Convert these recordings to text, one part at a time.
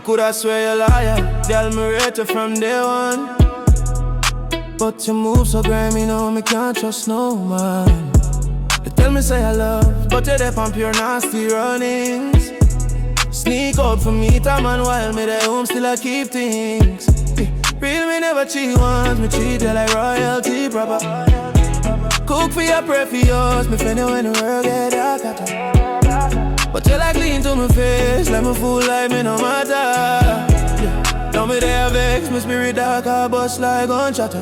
coulda swear you liar. Girl, me rate you from day one. But you move so grimy, now me can't trust no man. You tell me say I love, but you dep on pure nasty runnings. Sneak out for me time and while me there home still I keep things. Real me never cheat once, me treat you like royalty proper. Cook for your pray for yours, me find you when the world get dark. But you like lean to my face, like me fool like me no matter. Yeah. Don't be there vex, my spirit dark, I bust like gunshot.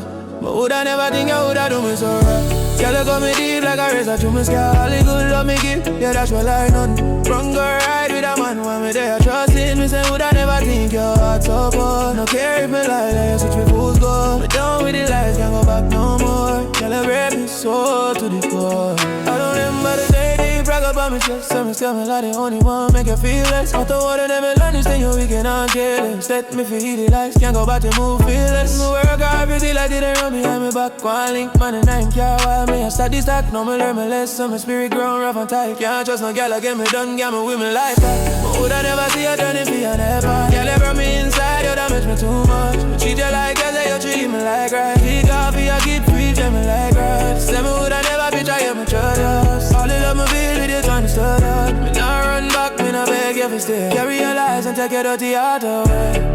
But woulda never think you woulda do me so right. Girl, you got me deep like a razor to my sky. All the good love me give, yeah, that's what I none. Run go ride with a man when me there trusting me. Say woulda never think your heart so cold. No care if me lie, like you switch me fools go. Me done with the lies, can't go back no more. Girl, you break me so to the core. I don't remember the day they brag up on me chest. So me scare me like the only one make you feel less. Out the water, them me learn this thing, you weekend and careless. Let me feel the lights, can't go back to move fearless. Me work hard, pretty like didn't run behind me back. One link, man, and I'm care while me I start this stack. Now me learn my lesson, my spirit grown rough and tight. Can't trust no girl, I get me done, get me with me life back. But would I never see you turning for your never. Girl, you brought me inside, you damage me too much. Me treat you like as you treat me like right. Pick off for your kid, free, tell me like right. Say me would I never bitch, I get my trust. All the love me feel with you trying to start up. Me not run back, me not beg you for stay. Carry your lies and take your dirty heart away.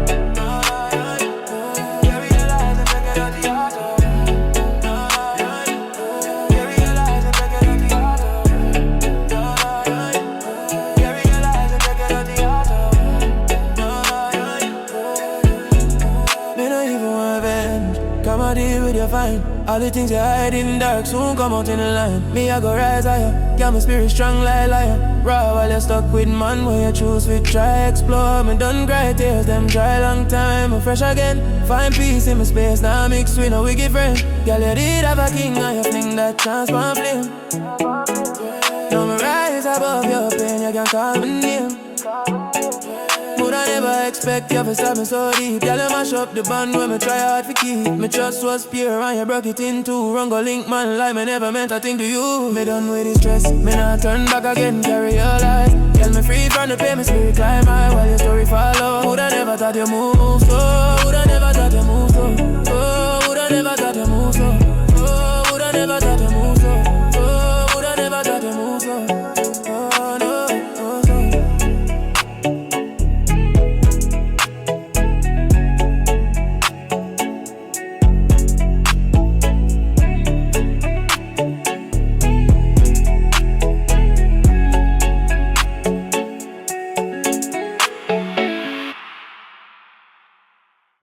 Deal with your fine. All the things you hide in dark soon come out in the line. Me I go rise higher, got my spirit strong like lion. Raw while you stuck with man, where you choose with try explore. Me done cry tears, them dry long time. I'm fresh again, find peace in my space. Now mix with a wicked friend. Girl, you did have a king, and you fling that chance for flame. Now me rise above your pain, you can call my name. Would I never expect you to stab me so deep. Girl, you mash up the band when me try hard to keep. Me trust was pure and you broke it in two. Wrong go link man like me never meant a thing to you. Me done with the stress, me not turn back again, carry your life. Girl, me free from the pain, me spirit climb high while your story follow. Would I never thought you move so, would I